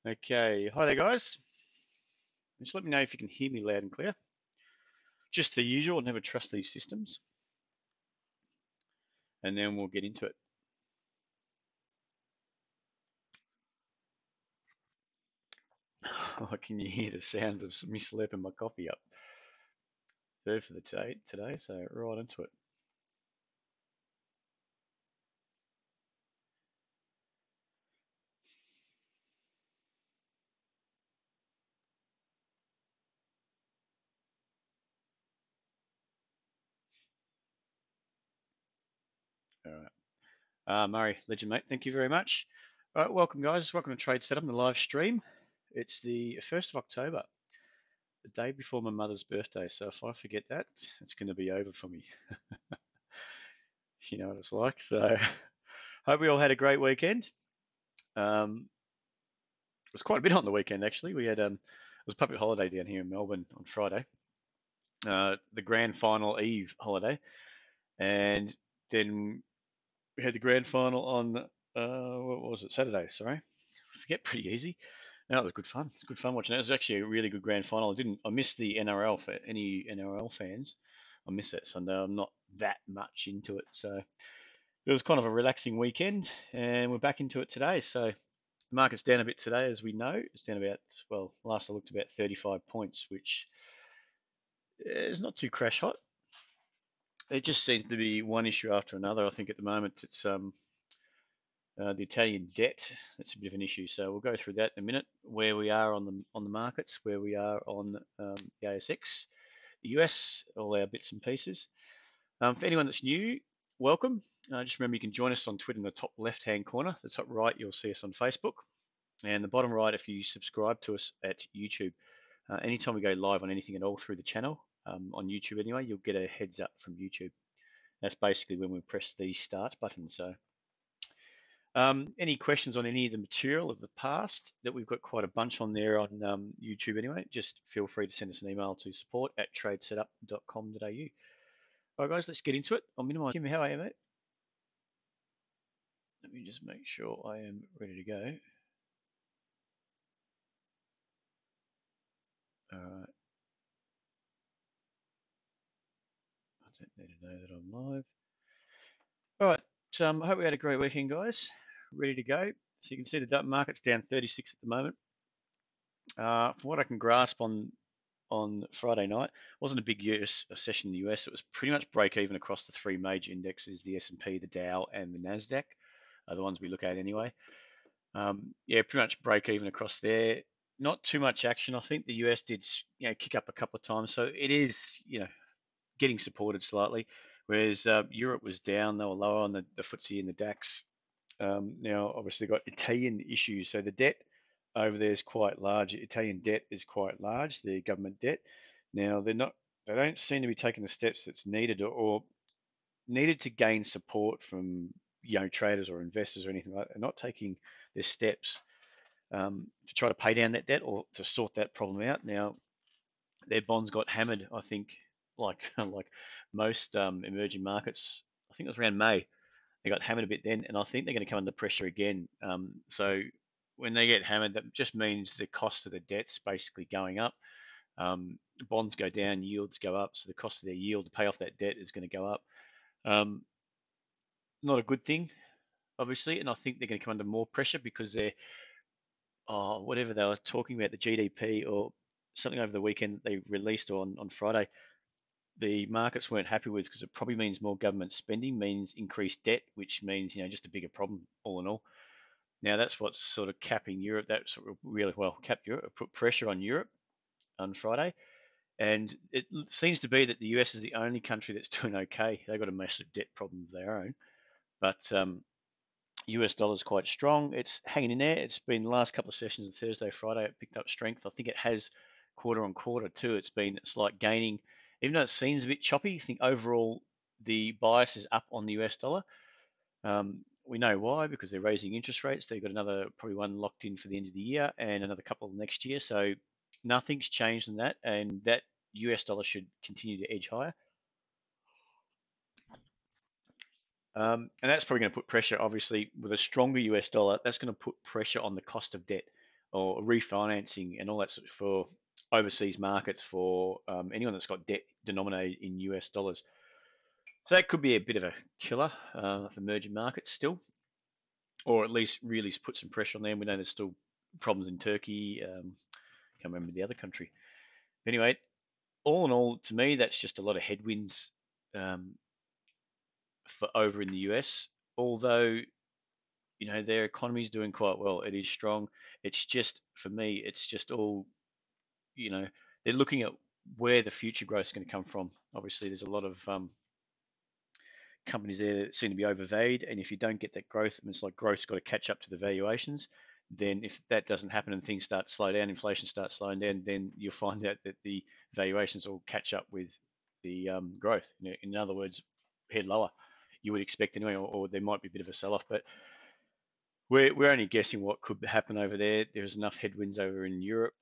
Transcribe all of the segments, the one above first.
Okay, hi there, guys. Just let me know if you can hear me loud and clear. Just the usual, never trust these systems. And then we'll get into it. Oh, can you hear the sound of me slurping my coffee up? Third for the day today, so right into it. All right. Murray, legend, mate. Thank you very much. All right, welcome, guys. Welcome to Trade Setup, the live stream. It's the 1st of October, the day before my mother's birthday. So if I forget that, it's going to be over for me. You know what it's like. So hope we all had a great weekend. Um, It was quite a bit on the weekend actually. We had it was a public holiday down here in Melbourne on Friday, the grand final eve holiday, and then we had the grand final on what was it, Saturday? Sorry, I forget pretty easy. No, it was good fun. It's good fun watching it. It was actually a really good grand final. I missed the NRL for any NRL fans. I missed that Sunday. I'm not that much into it, so it was kind of a relaxing weekend, and we're back into it today. So the market's down a bit today, as we know. It's down about, well, last I looked, about 35 points, which is not too crash hot. It just seems to be one issue after another. I think at the moment it's the Italian debt. That's a bit of an issue. So we'll go through that in a minute. Where we are on the markets, where we are on the ASX, the US, all our bits and pieces. For anyone that's new, welcome. Just remember you can join us on Twitter in the top left-hand corner. The top right, you'll see us on Facebook. And the bottom right, if you subscribe to us at YouTube, anytime we go live on anything at all through the channel, on YouTube anyway, you'll get a heads up from YouTube. That's basically when we press the start button. So any questions on any of the material of the past that we've got quite a bunch on there on YouTube anyway, just feel free to send us an email to support@tradesetup.com.au. All right, guys, let's get into it. I'll minimize. Kim, how are you, mate? Let me just make sure I am ready to go. All right. I don't need to know that I'm live. All right. So I hope we had a great weekend, guys. Ready to go. So you can see the market's down 36 at the moment. From what I can grasp on Friday night, it wasn't a big US a session in the US. It was pretty much break even across the three major indexes: the S&P, the Dow, and the Nasdaq, are the ones we look at anyway. Yeah, pretty much break even across there. Not too much action. I think the US did, kick up a couple of times, so it is, getting supported slightly. Whereas Europe was down; they were lower on the FTSE and the DAX. Now, obviously, got Italian issues, so the debt over there is quite large. Italian debt is quite large, the government debt. Now, they don't seem to be taking the steps that's needed or needed to gain support from traders or investors or anything like that. They're not taking their steps to try to pay down that debt or to sort that problem out. Now, their bonds got hammered, I think, like like most emerging markets. I think it was around May. They got hammered a bit then, and I think they're going to come under pressure again. So when they get hammered, that just means the cost of the debt's basically going up. Bonds go down, yields go up, so the cost of their yield to pay off that debt is going to go up. Um, Not a good thing, obviously, and I think they're going to come under more pressure because they're whatever they were talking about, the GDP or something over the weekend they released on Friday, the markets weren't happy with because it probably means more government spending, means increased debt, which means just a bigger problem all in all. Now that's what's sort of capping Europe. That sort of really well capped Europe, put pressure on Europe on Friday, and it seems to be that the US is the only country that's doing okay. They've got a massive debt problem of their own, but US dollar is quite strong. It's hanging in there. It's been the last couple of sessions, Thursday, Friday, it picked up strength. I think it has quarter on quarter too. It's like gaining, even though it seems a bit choppy. I think overall the bias is up on the US dollar. We know why, because they're raising interest rates. They've got another probably one locked in for the end of the year and another couple next year. So nothing's changed in that, and that US dollar should continue to edge higher. And that's probably going to put pressure, obviously, with a stronger US dollar. That's going to put pressure on the cost of debt. or refinancing and all that sort of for overseas markets for anyone that's got debt denominated in US dollars. So that could be a bit of a killer for emerging markets still, or at least really put some pressure on them. We know there's still problems in Turkey. Can't remember the other country. But anyway, all in all, to me, that's just a lot of headwinds um, for over in the US. Although their economy is doing quite well, it is strong. It's just for me, it's just all you know they're looking at where the future growth is going to come from. Obviously, there's a lot of companies there that seem to be overvalued, and if you don't get that growth, and it's like growth's got to catch up to the valuations. Then, if that doesn't happen and things start to slow down, inflation starts slowing down, then you'll find out that the valuations will catch up with the growth. In other words, head lower. You would expect anyway, or there might be a bit of a sell-off, but we're only guessing what could happen over there. There's enough headwinds over in Europe,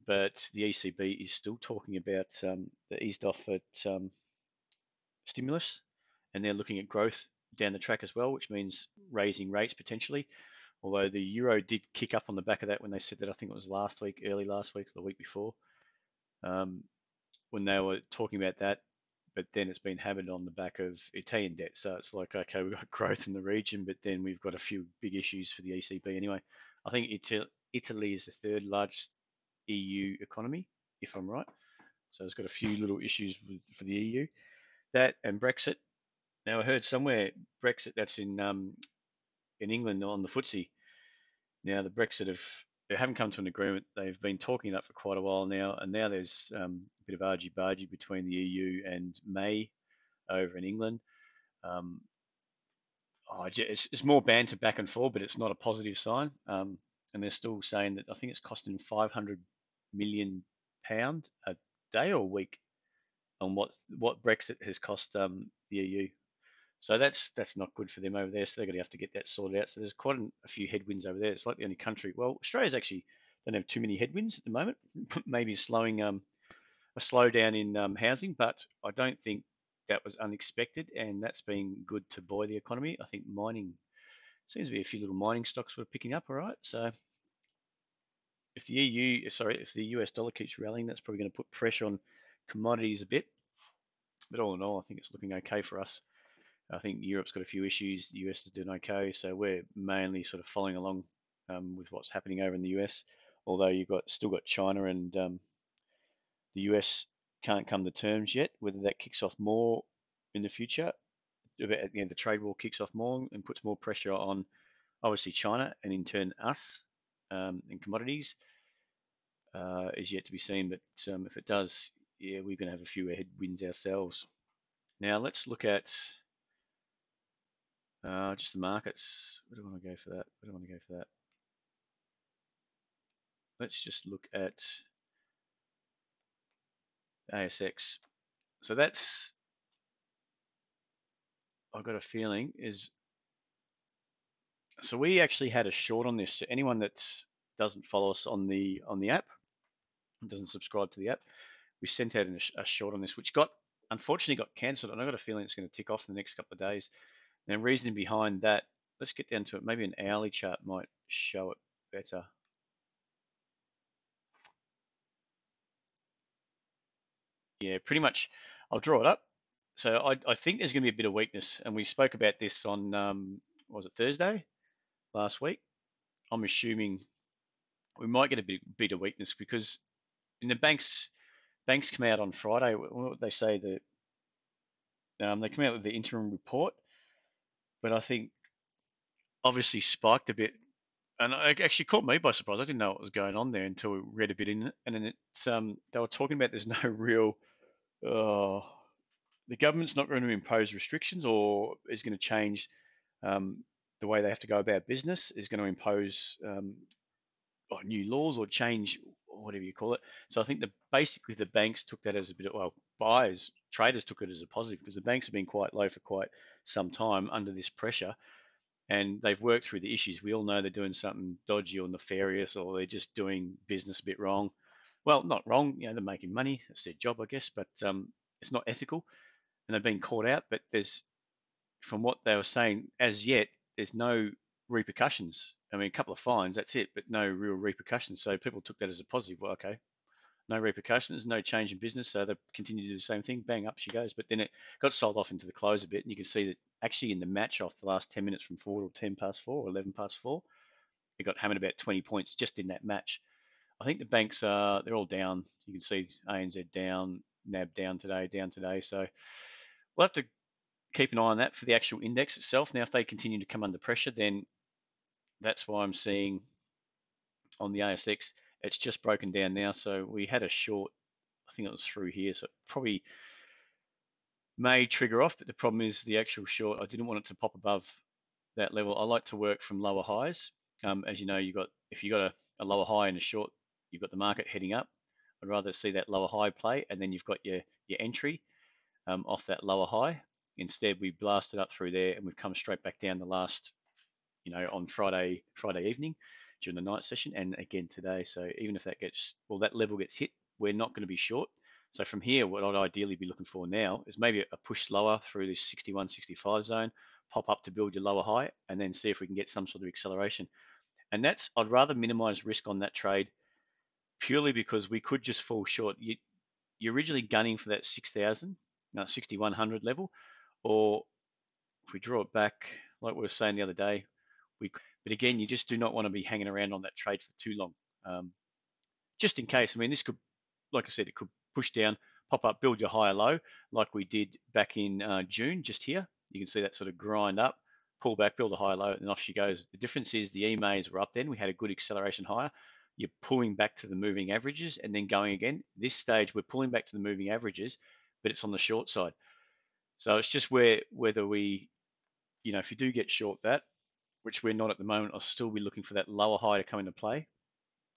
but the ECB is still talking about the eased off at stimulus, and they're looking at growth down the track as well, which means raising rates potentially. Although the euro did kick up on the back of that when they said that, I think it was last week, early last week, or the week before, um, when they were talking about that. But then it's been hammered on the back of Italian debt. So it's like, okay, we've got growth in the region, but then we've got a few big issues for the ECB anyway. I think Italy is the third largest EU economy, if I'm right. So it's got a few little issues for the EU. That and Brexit. Now I heard somewhere Brexit that's in England on the FTSE. Now the Brexit they haven't come to an agreement. They've been talking that for quite a while now, and now there's a bit of argy-bargy between the EU and May over in England. Um, it's more banter back and forth, but it's not a positive sign. And they're still saying that I think it's costing £500 million a day or a week on what Brexit has cost the EU. So that's not good for them over there. So they're going to have to get that sorted out. So there's quite a few headwinds over there. It's like the only country. Well, Australia's actually don't have too many headwinds at the moment. Maybe a slowdown in housing, but I don't think that was unexpected, and that's been good to buoy the economy. I think mining seems to be a few little mining stocks were picking up. All right, so if the US dollar keeps rallying, that's probably going to put pressure on commodities a bit. But all in all, I think it's looking okay for us. I think Europe's got a few issues. The US is doing okay, so we're mainly sort of following along with what's happening over in the US. Although you've still got China and the US can't come to terms yet. Whether that kicks off more in the future, the trade war kicks off more and puts more pressure on obviously China and in turn us in commodities is yet to be seen. But if it does, yeah, we're going to have a few headwinds ourselves. Now let's look at just the markets. Where do I want to go for that? Where do I want to go for that? Let's just look at ASX. So I've got a feeling so we actually had a short on this. So anyone that doesn't follow us on the app, doesn't subscribe to the app, we sent out a short on this, which unfortunately got cancelled, and I've got a feeling it's going to tick off in the next couple of days. And the reasoning behind that, let's get down to it. Maybe an hourly chart might show it better. Yeah, pretty much. I'll draw it up. So I think there's going to be a bit of weakness, and we spoke about this on was it Thursday last week? I'm assuming we might get a bit of weakness because in the banks come out on Friday. What they say that they come out with the interim report, but I think obviously spiked a bit, and it actually caught me by surprise. I didn't know what was going on there until we read a bit in it, and then they were talking about there's no real. Uh, the government's not going to impose restrictions or is going to change the way they have to go about business, is going to impose new laws or change or whatever you call it. So I think basically the banks took that as a bit of, well, buyers, traders took it as a positive because the banks have been quite low for quite some time under this pressure, and they've worked through the issues. We all know they're doing something dodgy or nefarious, or they're just doing business a bit wrong. Well, not wrong, they're making money. It's their job, I guess, but it's not ethical, and they've been caught out. But from what they were saying, as yet, there's no repercussions. I mean, a couple of fines, that's it, but no real repercussions. So people took that as a positive. Well, okay, no repercussions, no change in business. So they continue to do the same thing. Bang, up she goes. But then it got sold off into the close a bit, and you can see that actually in the match off the last 10 minutes from 4 to 10 past 4 or 11 past 4, it got hammered about 20 points just in that match. I think the banks are, they're all down. You can see ANZ down, NAB down today. So we'll have to keep an eye on that for the actual index itself. Now, if they continue to come under pressure, then that's why I'm seeing on the ASX, it's just broken down now. So we had a short, I think it was through here. So it probably may trigger off, but the problem is the actual short, I didn't want it to pop above that level. I like to work from lower highs. As you know, if you got a lower high and a short, you've got the market heading up. I'd rather see that lower high play, and then you've got your entry off that lower high. Instead, we blasted up through there, and we've come straight back down the last, on Friday evening during the night session, and again today. So even if that level gets hit, we're not going to be short. So from here, what I'd ideally be looking for now is maybe a push lower through this 61, 65 zone, pop up to build your lower high, and then see if we can get some sort of acceleration. And I'd rather minimize risk on that trade purely because we could just fall short. You're originally gunning for that 6,000, 6,100 level, or if we draw it back, like we were saying the other day, but again, you just do not want to be hanging around on that trade for too long. Just in case. I mean, this could, like I said, it could push down, pop up, build your higher low, like we did back in June, just here. You can see that sort of grind up, pull back, build a higher low, and off she goes. The difference is the EMAs were up then. We had a good acceleration higher. You're pulling back to the moving averages and then going again. This stage, we're pulling back to the moving averages, but it's on the short side. So it's just whether we, if you do get short that, which we're not at the moment, I'll still be looking for that lower high to come into play.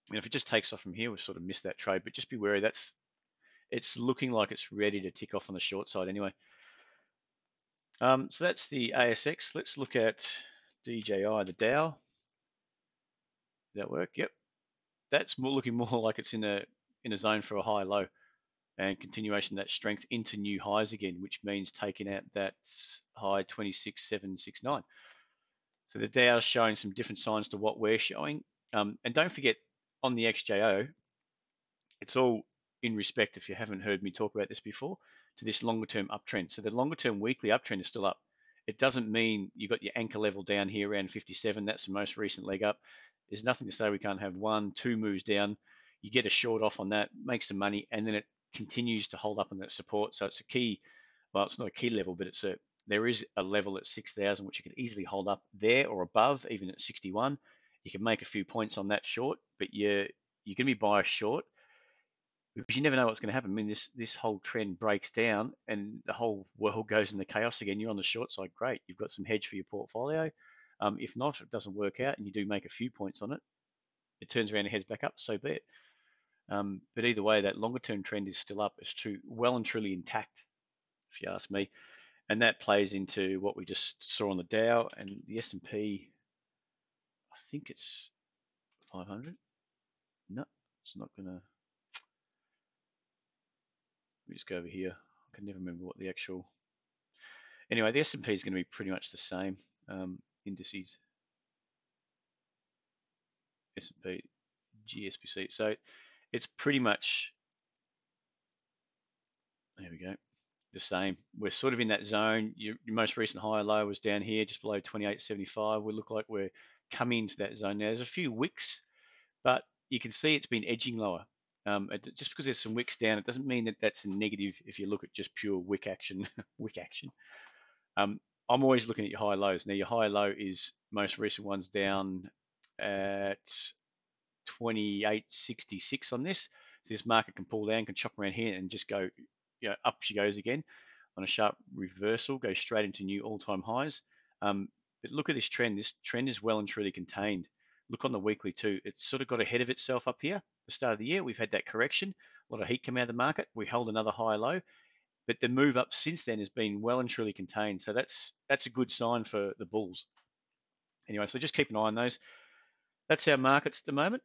And if it just takes off from here, we've sort of missed that trade. But just be wary. It's looking like it's ready to tick off on the short side anyway. So that's the ASX. Let's look at DJI, the Dow. Did that work? Yep. That's looking more like it's in a zone for a high low and continuation of that strength into new highs again, which means taking out that high 26,769. So the Dow is showing some different signs to what we're showing. And don't forget, on the XJO, it's all in respect, if you haven't heard me talk about this before, to this longer term uptrend. So the longer term weekly uptrend is still up. It doesn't mean you got your anchor level down here around 57. That's the most recent leg up. There's nothing to say we can't have 1, 2 moves down. You get a short off on that, make some money, and then it continues to hold up on that support. So it's a key. Well, it's not a key level, but there is a level at 6,000 which you can easily hold up there or above, even at 61. You can make a few points on that short, but you're going to be biased short because you never know what's going to happen. I mean, this whole trend breaks down and the whole world goes into chaos again. You're on the short side, great. You've got some hedge for your portfolio. If not, if it doesn't work out and you do make a few points on it, it turns around and heads back up, so be it. But either way, that longer term trend is still up. It's well and truly intact, if you ask me. And that plays into what we just saw on the Dow and the S&P. I think it's 500. No, it's not going to. Let me just go over here. I can never remember what the actual. Anyway, the S&P is going to be pretty much the same indices. S&P, GSPC. So it's pretty much. There we go. The same. We're sort of in that zone. Your most recent high or low was down here, just below 28.75. We look like we're coming into that zone now. There's a few wicks, but you can see it's been edging lower. Just because there's some wicks down, it doesn't mean that that's a negative if you look at just pure wick action. Wick action. I'm always looking at your high lows. Now, your high low is most recent one's down at 28.66 on this. So this market can pull down, can chop around here and just go, up she goes again on a sharp reversal, go straight into new all-time highs. But look at this trend. This trend is well and truly contained. Look on the weekly too. It's sort of got ahead of itself up here. At the start of the year, we've had that correction. A lot of heat come out of the market. We held another high low, but the move up since then has been well and truly contained. So that's a good sign for the bulls. Anyway, so just keep an eye on those. That's our markets at the moment.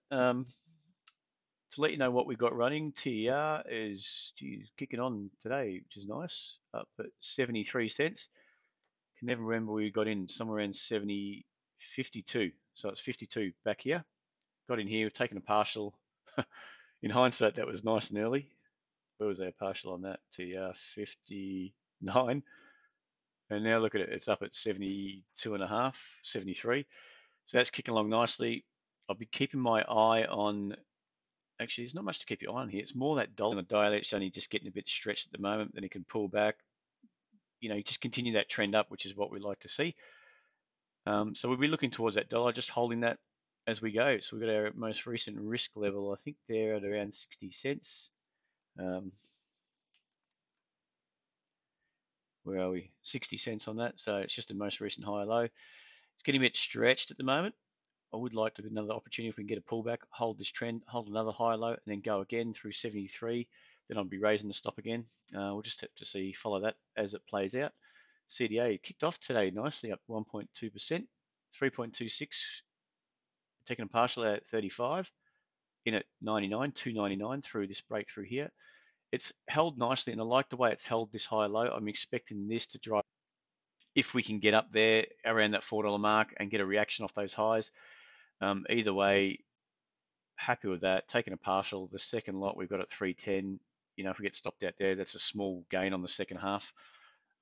To let you know what we've got running, TER is kicking on today, which is nice, up at 73 cents. Can never remember we got in somewhere around 70, 52. So it's 52 back here. Got in here, we've taken a partial. In hindsight, that was nice and early. Where was our partial on that? To 59. And now look at it, it's up at 72 and a half, 73. So that's kicking along nicely. I'll be keeping my eye on, actually, there's not much to keep your eye on here. It's more that dollar on the daily. It's only just getting a bit stretched at the moment. Then it can pull back. Just continue that trend up, which is what we like to see. So we'll be looking towards that dollar, just holding that as we go. So we've got our most recent risk level. I think they're at around 60 cents. Where are we? 60 cents on that. So it's just the most recent high low. It's getting a bit stretched at the moment. I would like to get another opportunity if we can get a pullback, hold this trend, hold another high low, and then go again through 73. Then I'll be raising the stop again. We'll just have to follow that as it plays out. CDA kicked off today nicely, up 1.2%, 3.26, taking a partial out at 35, in at 99, 299 through this breakthrough here. It's held nicely, and I like the way it's held this high low. I'm expecting this to drive, if we can get up there around that $4 mark and get a reaction off those highs. Either way, happy with that. Taking a partial. The second lot we've got at 310. If we get stopped out there, that's a small gain on the second half.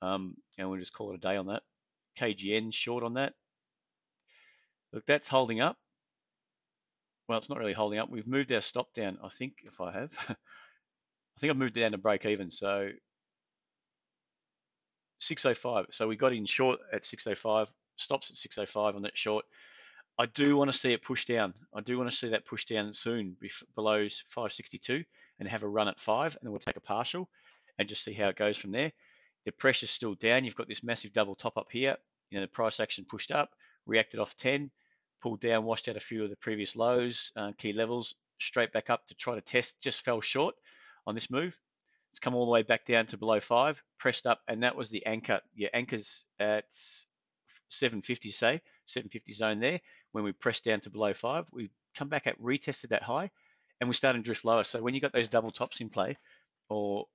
And we'll just call it a day on that. KGN short on that. Look, that's holding up. Well, it's not really holding up. We've moved our stop down, I think, if I have. I think I've moved it down to break even. So 605. So we got in short at 605, stops at 605 on that short. I do want to see it push down. I do want to see that push down soon below 562 and have a run at 5, and then we'll take a partial and just see how it goes from there. The pressure's still down. You've got this massive double top up here. The price action pushed up, reacted off 10, pulled down, washed out a few of the previous lows, key levels, straight back up to try to test, just fell short on this move. It's come all the way back down to below 5, pressed up, and that was the anchor. Your anchor's at 750, say, 750 zone there. When we pressed down to below 5, we come back at retested that high, and we started to drift lower. So when you got those double tops in play, or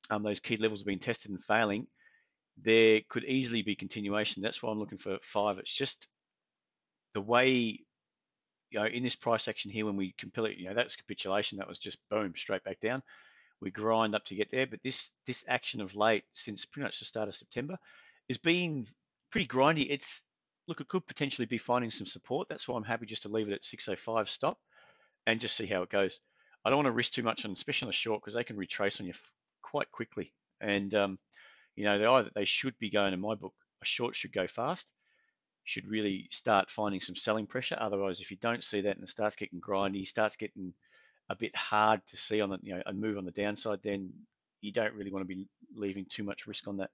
those key levels being tested and failing, there could easily be continuation. That's why I'm looking for 5. It's just the way, in this price action here, when we completely, that's capitulation. That was just boom, straight back down. We grind up to get there, but this action of late, since pretty much the start of September, is being pretty grindy. Look, it could potentially be finding some support. That's why I'm happy just to leave it at 605 stop and just see how it goes. I don't want to risk too much on, especially on a short, because they can retrace on you quite quickly. And they should be going, in my book, a short should go fast, should really start finding some selling pressure. Otherwise, if you don't see that and it starts getting grindy, starts getting a bit hard to see on a move on the downside, then you don't really want to be leaving too much risk on that.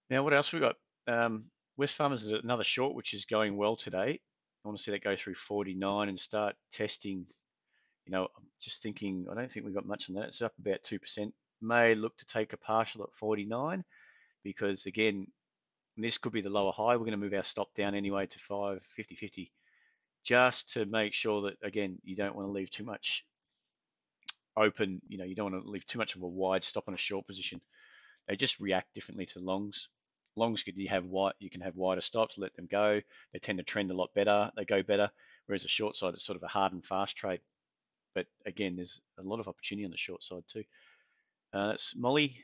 Now, what else we got? West Farmers is another short, which is going well today. I want to see that go through 49 and start testing. I'm just thinking, I don't think we've got much on that. It's up about 2%. May look to take a partial at 49 because, again, this could be the lower high. We're going to move our stop down anyway to 550.50 just to make sure that, again, you don't want to leave too much open. You don't want to leave too much of a wide stop on a short position. They just react differently to longs. Longs, you can have wider stops, let them go. They tend to trend a lot better. They go better. Whereas a short side is sort of a hard and fast trade. But again, there's a lot of opportunity on the short side too. That's Molly.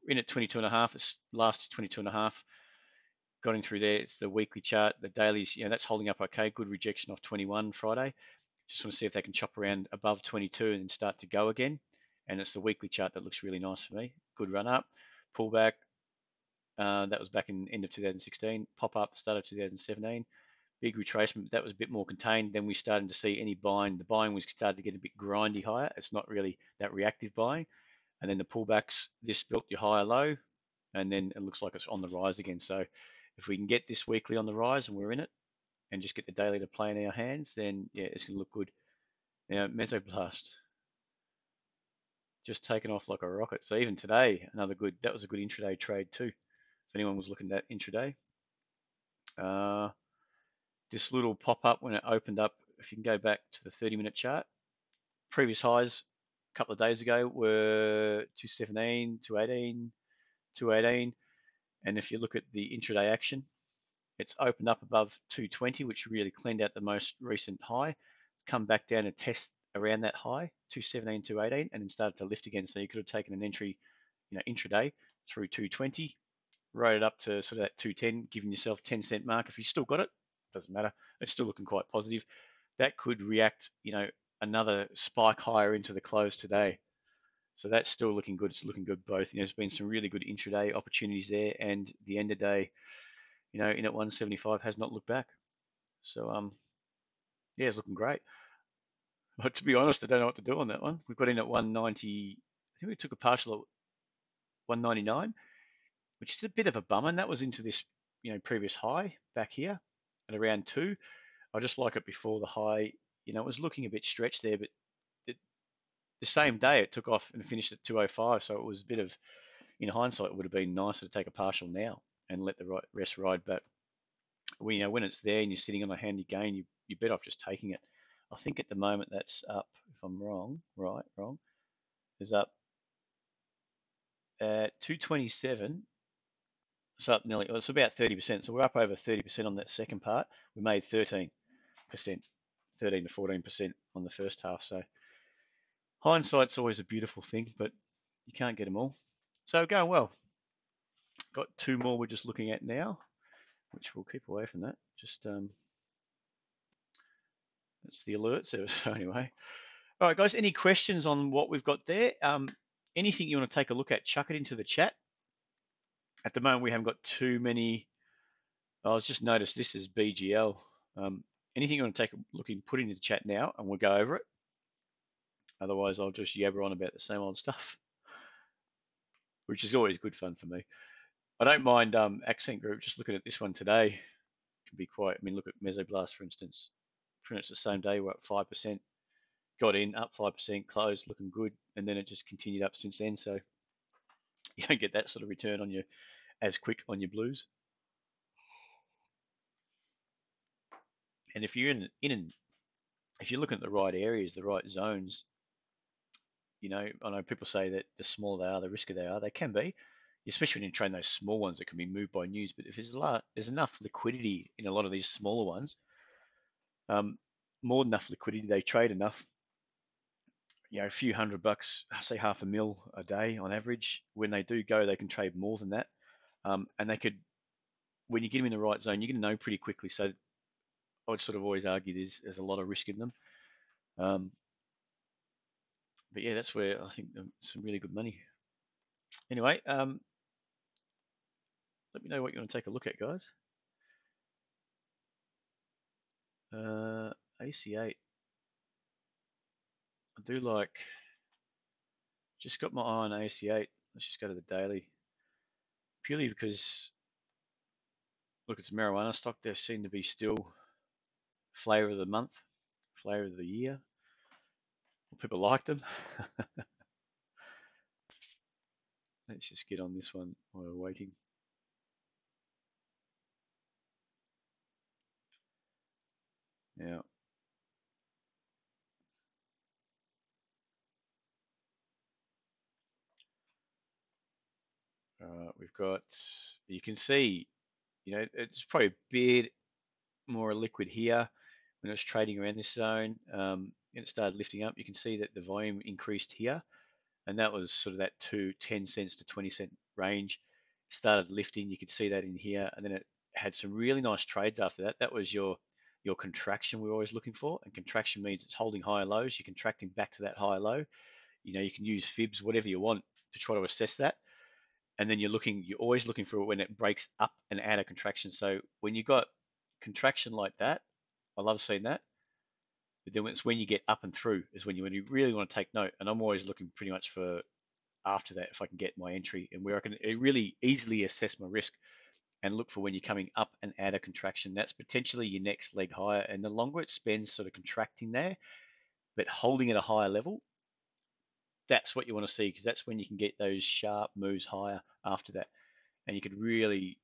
We're in at 22.5. This last is 22.5. Got in through there. It's the weekly chart. The dailies, that's holding up okay. Good rejection off 21 Friday. Just want to see if they can chop around above 22 and start to go again. And it's the weekly chart that looks really nice for me. Good run up, pullback. That was back in end of 2016. Pop up, start of 2017. Big retracement. That was a bit more contained. Then we started to see any buying. The buying was started to get a bit grindy higher. It's not really that reactive buying. And then the pullbacks, this built your higher low. And then it looks like it's on the rise again. So if we can get this weekly on the rise and we're in it, and just get the daily to play in our hands, then yeah, it's going to look good. Now, Mesoblast, just taken off like a rocket. So even today, that was a good intraday trade too. If anyone was looking at intraday. This little pop-up when it opened up, if you can go back to the 30-minute chart, previous highs a couple of days ago were 217, 218, 218. And if you look at the intraday action, It's opened up above 220, which really cleaned out the most recent high. It's come back down and test around that high, 217, 218, and then started to lift again. So you could have taken an entry, intraday through 220, rode it up to sort of that 210, giving yourself 10-cent mark. If you still got it, doesn't matter. It's still looking quite positive. That could react, another spike higher into the close today. So that's still looking good. It's looking good both. There's been some really good intraday opportunities there, and the end of day, in at 175 has not looked back. So yeah, it's looking great. But to be honest, I don't know what to do on that one. We've got in at 190. I think we took a partial at 199, which is a bit of a bummer. And that was into this, previous high back here at around 2. I just like it before the high. It was looking a bit stretched there, but the same day it took off and finished at 205. So it was a bit of, in hindsight, it would have been nicer to take a partial now and let the rest ride. But when it's there and you're sitting on a handy gain, you're better off just taking it. I think at the moment that's up, if I'm wrong, is up at 227. It's up nearly, well, it's about 30%. So we're up over 30% on that second part. We made 13%, 13 to 14% on the first half. So hindsight's always a beautiful thing, but you can't get them all. So going well. Got 2 more we're just looking at now, which we'll keep away from that. Just that's the alert service. So anyway, all right, guys. Any questions on what we've got there? Anything you want to take a look at, chuck it into the chat. At the moment, we haven't got too many. I was just noticed this is BGL. Anything you want to take a look in, put into the chat now, and we'll go over it. Otherwise, I'll just yabber on about the same old stuff, which is always good fun for me. I don't mind Accent Group. Just looking at this one today can be quite. I mean, look at Mesoblast, for instance. Pretty much the same day, we're up 5%. Got in, up 5%, closed, looking good, and then it just continued up since then. So you don't get that sort of return on your as quick on your blues. And if you're if you're looking at the right areas, the right zones, I know people say that the smaller they are, the riskier they are. They can be, especially when you train those small ones that can be moved by news. But if there's enough liquidity in a lot of these smaller ones, more than enough liquidity, they trade enough. A few $100, say $500,000 a day on average. When they do go, they can trade more than that. And they could, when you get them in the right zone, you're going to know pretty quickly. So I would sort of always argue there's a lot of risk in them. But yeah, that's where I think some really good money. Anyway, let me know what you want to take a look at, guys. AC8. I do like, just got my eye on AC8. Let's just go to the daily. Purely because, look, it's marijuana stock. They seem to be still flavor of the month, flavor of the year. Well, people like them. Let's just get on this one while we're waiting. Now, we've got, you can see, it's probably a bit more liquid here when it was trading around this zone, and it started lifting up. You can see that the volume increased here, and that was sort of that 10 cents to 20-cent range. It started lifting. You could see that in here, and then it had some really nice trades after that. That was your contraction we're always looking for, and contraction means it's holding higher lows. You're contracting back to that higher low. You can use fibs, whatever you want, to try to assess that. And then you're always looking for it when it breaks up and out of contraction. So when you've got contraction like that, I love seeing that. But then it's when you get up and through is when you really want to take note. And I'm always looking pretty much for after that if I can get my entry and where I can really easily assess my risk and look for when you're coming up and out of contraction. That's potentially your next leg higher. And the longer it spends sort of contracting there, but holding at a higher level, that's what you want to see because that's when you can get those sharp moves higher after that. And you could really,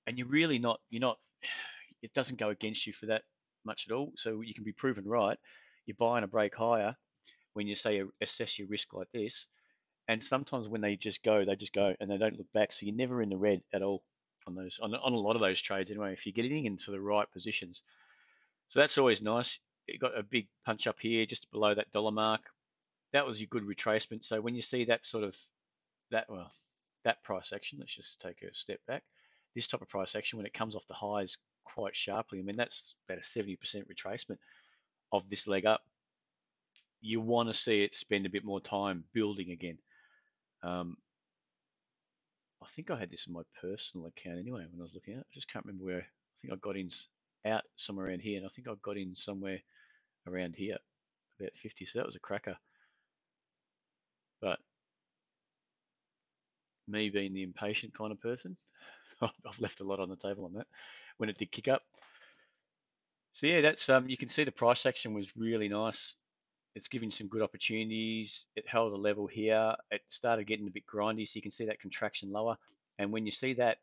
and you're not, it doesn't go against you for that much at all. So you can be proven right. You're buying a break higher when you say assess your risk like this. And sometimes when they just go and they don't look back. So you're never in the red at all. on a lot of those trades anyway, if you're getting into the right positions. So that's always nice. It got a big punch up here just below that dollar mark. That was your good retracement. So when you see that sort of that price action, let's just take a step back. This type of price action, when it comes off the highs quite sharply, I mean, that's about a 70% retracement of this leg up. You want to see it spend a bit more time building again. I think I had this in my personal account anyway when I was looking at it. I just can't remember where. I think I got in out somewhere around here, and I think I got in somewhere around here, about 50. So that was a cracker. But me being the impatient kind of person, I've left a lot on the table on that when it did kick up. So yeah, that's you can see the price action was really nice. It's giving some good opportunities. It held a level here. It started getting a bit grindy, so you can see that contraction lower. And when you see that,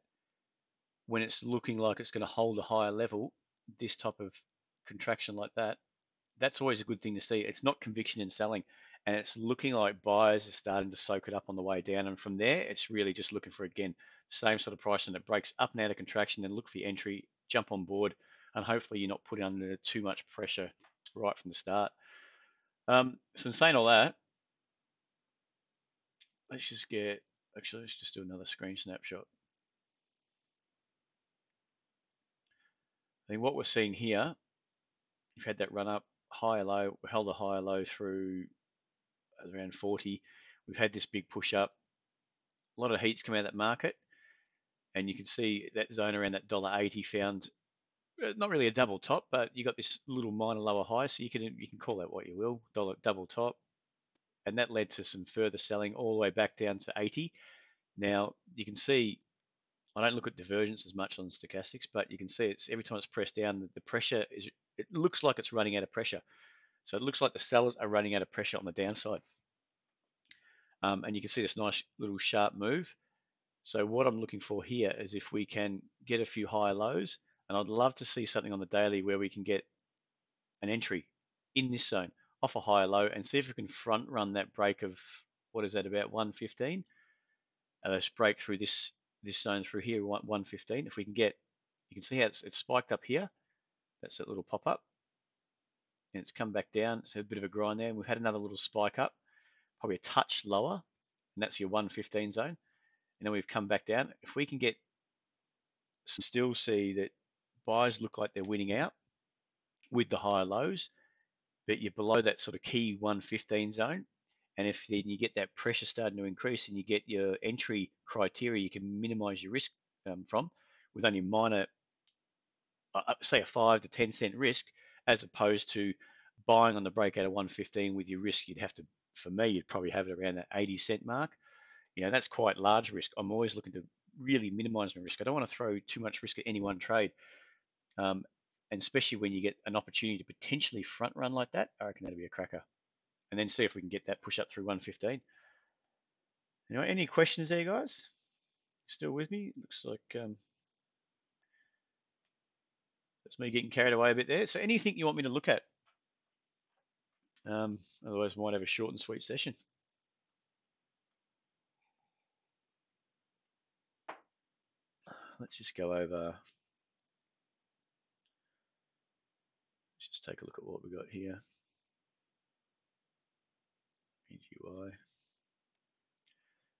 when it's looking like it's going to hold a higher level, this type of contraction like that, that's always a good thing to see. It's not conviction in selling, and it's looking like buyers are starting to soak it up on the way down. And from there, it's really just looking for, again, same sort of price, and it breaks up and out of contraction, then look for your entry, jump on board, and hopefully you're not put under too much pressure right from the start. So in saying all that, let's just do another screen snapshot. I think what we're seeing here, you've had that run up, higher low, we held a higher low through around 40. We've had this big push up. A lot of heat's come out of that market, and you can see that zone around that $1.80 found not really a double top, but you got this little minor lower high, so you can call that what you will, double top, and that led to some further selling all the way back down to 80. Now you can see I don't look at divergence as much on stochastics, but you can see it's every time it's pressed down, the pressure is, it looks like it's running out of pressure. So it looks like the sellers are running out of pressure on the downside. And you can see this nice little sharp move. So what I'm looking for here is if we can get a few higher lows, and I'd love to see something on the daily where we can get an entry in this zone off a higher low and see if we can front run that break of, what is that, about 115? Let's break through this zone through here, 115. If we can get, you can see how it's spiked up here. That's that little pop up. And it's come back down. It's a bit of a grind there. And we've had another little spike up, probably a touch lower. And that's your 115 zone. And then we've come back down. If we can get, still see that buyers look like they're winning out with the higher lows, but you're below that sort of key 115 zone. And if then you get that pressure starting to increase and you get your entry criteria, you can minimize your risk from with only minor, say a 5 to 10 cent risk, as opposed to buying on the breakout of 115 with your risk. You'd have to, for me, you'd probably have it around that 80 cent mark. You know, that's quite large risk. I'm always looking to really minimize my risk. I don't want to throw too much risk at any one trade. And especially when you get an opportunity to potentially front run like that, I reckon that'd be a cracker. And then see if we can get that push up through 115. You know, any questions there, guys? Still with me? Looks like that's me getting carried away a bit there. So anything you want me to look at? Otherwise, we might have a short and sweet session. Let's just go over. Let's just take a look at what we got here. AGY.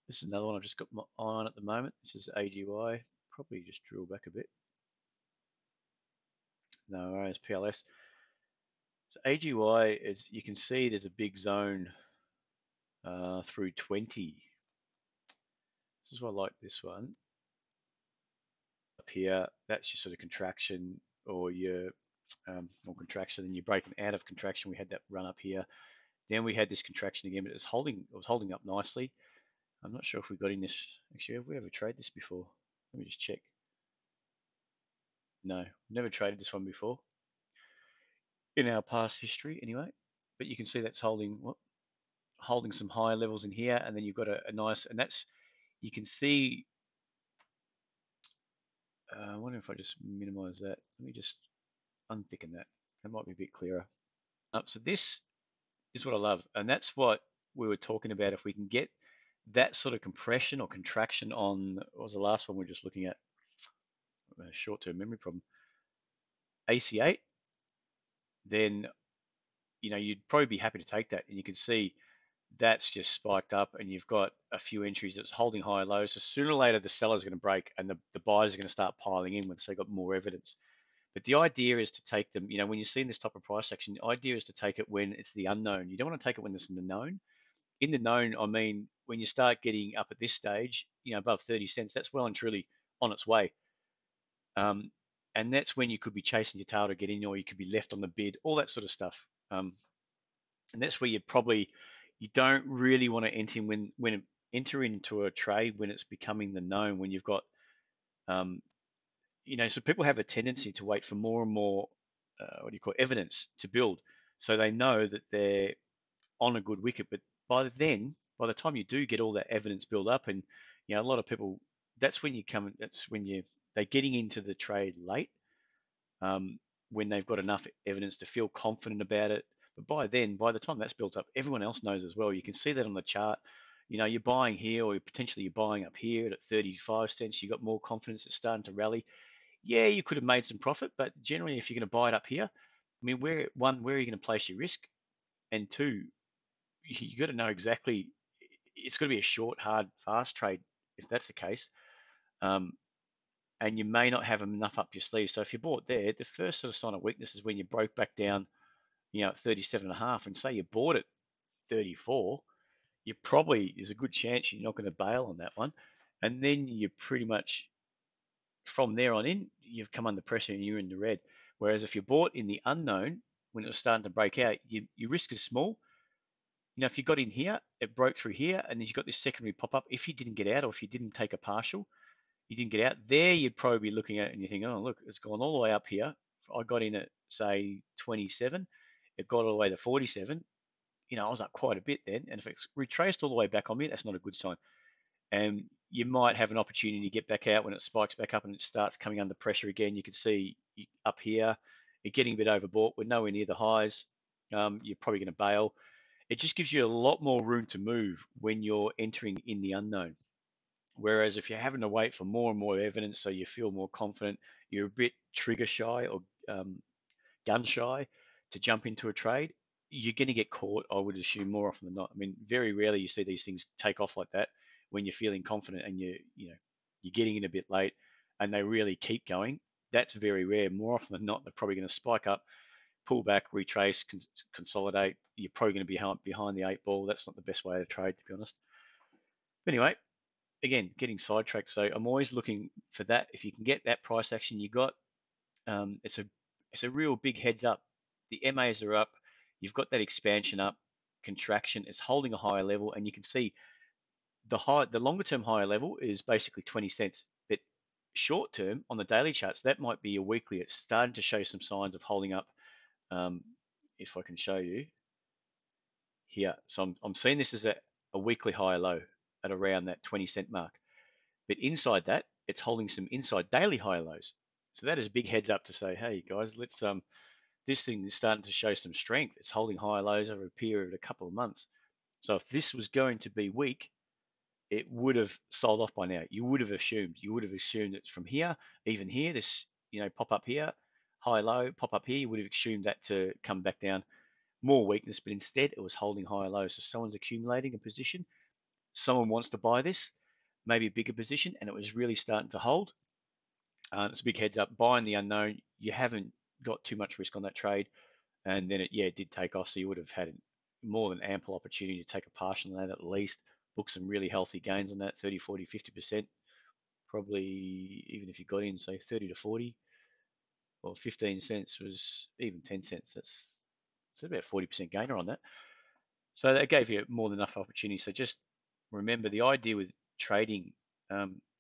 This is another one I've just got my eye on at the moment. This is AGY. Probably just drill back a bit. No, it's PLS. So AGY is, you can see there's a big zone through 20. This is why I like this one. Up here, that's your sort of contraction or your or contraction, and you're breaking out of contraction. We had that run up here. Then we had this contraction again, but it was holding up nicely. I'm not sure if we got in this. Actually, have we ever traded this before? Let me just check. No, never traded this one before in our past history anyway. But you can see that's holding some higher levels in here, and then you've got a nice, and that's, you can see, I wonder if I just minimize that. Let me just unthicken that. That might be a bit clearer. So this is what I love, and that's what we were talking about. If we can get that sort of compression or contraction on, what was the last one we were just looking at? a short-term memory problem, AC8, then you'd probably be happy to take that, and you can see that's just spiked up, and you've got a few entries that's holding higher lows. So sooner or later, the seller's going to break, and the buyers are going to start piling in once they got more evidence. But the idea is to take them, when you're seeing this type of price action, the idea is to take it when it's the unknown. You don't want to take it when it's in the known. In the known, I mean, when you start getting up at this stage, above 30 cents, that's well and truly on its way. Um, and that's when you could be chasing your tail to get in, or you could be left on the bid, all that sort of stuff. And that's where you don't really want to enter into a trade when it's becoming the known, when you've got um, so people have a tendency to wait for more and more evidence to build, so they know that they're on a good wicket. But by the time you do get all that evidence build up, and a lot of people, that's when they're getting into the trade late, um, when they've got enough evidence to feel confident about it. But by the time that's built up, everyone else knows as well. You can see that on the chart. You're buying here, or potentially you're buying up here at 35 cents. You've got more confidence. It's starting to rally. Yeah, you could have made some profit, but generally, if you're going to buy it up here, I mean, where are you going to place your risk? And two, you got to know exactly. It's got to be a short, hard, fast trade if that's the case. Um, and you may not have enough up your sleeve. So if you bought there, the first sort of sign of weakness is when you broke back down, at 37 and a half, and say you bought it 34, you probably, there's a good chance you're not going to bail on that one. And then you pretty much, from there on in, you've come under pressure and you're in the red. Whereas if you bought in the unknown, when it was starting to break out, your risk is small. If you got in here, it broke through here, and then you got this secondary pop up. If you didn't get out, or if you didn't take a partial, you didn't get out there, you'd probably be looking at it and you think, oh, look, it's gone all the way up here. I got in at, say, 27. It got all the way to 47. I was up quite a bit then. And if it's retraced all the way back on me, that's not a good sign. And you might have an opportunity to get back out when it spikes back up and it starts coming under pressure again. You can see up here, you're getting a bit overbought. We're nowhere near the highs. You're probably going to bail. It just gives you a lot more room to move when you're entering in the unknown. Whereas if you're having to wait for more and more evidence, so you feel more confident, you're a bit trigger shy or gun shy to jump into a trade, you're going to get caught, I would assume, more often than not. I mean, very rarely you see these things take off like that when you're feeling confident and you're getting in a bit late and they really keep going. That's very rare. More often than not, they're probably going to spike up, pull back, retrace, consolidate. You're probably going to be behind the eight ball. That's not the best way to trade, to be honest. But anyway, again, getting sidetracked. So I'm always looking for that. If you can get that price action, you got it's a real big heads up. The MAs are up. You've got that expansion up, contraction. It's holding a higher level, and you can see the longer term higher level is basically 20 cents. But short term on the daily charts, that might be a weekly. It's starting to show some signs of holding up. Um, if I can show you here, so I'm seeing this as a weekly higher low at around that 20 cent mark. But inside that, it's holding some inside daily high lows. So that is a big heads up to say, hey guys, let's this thing is starting to show some strength. It's holding high lows over a period of a couple of months. So if this was going to be weak, it would have sold off by now. You would have assumed. It's from here, even here, this pop up here, high low, pop up here. You would have assumed that to come back down, more weakness, but instead it was holding higher lows. So someone's accumulating a position. Someone wants to buy this, maybe a bigger position, and it was really starting to hold. It's a big heads up. Buying the unknown, you haven't got too much risk on that trade, and then it did take off, so you would have had more than ample opportunity to take a partial on that at least, book some really healthy gains on that, 30, 40, 50%, probably even if you got in, say 30 to 40, or 15 cents was even 10 cents. It's about 40% gainer on that. So that gave you more than enough opportunity. So just remember, the idea with trading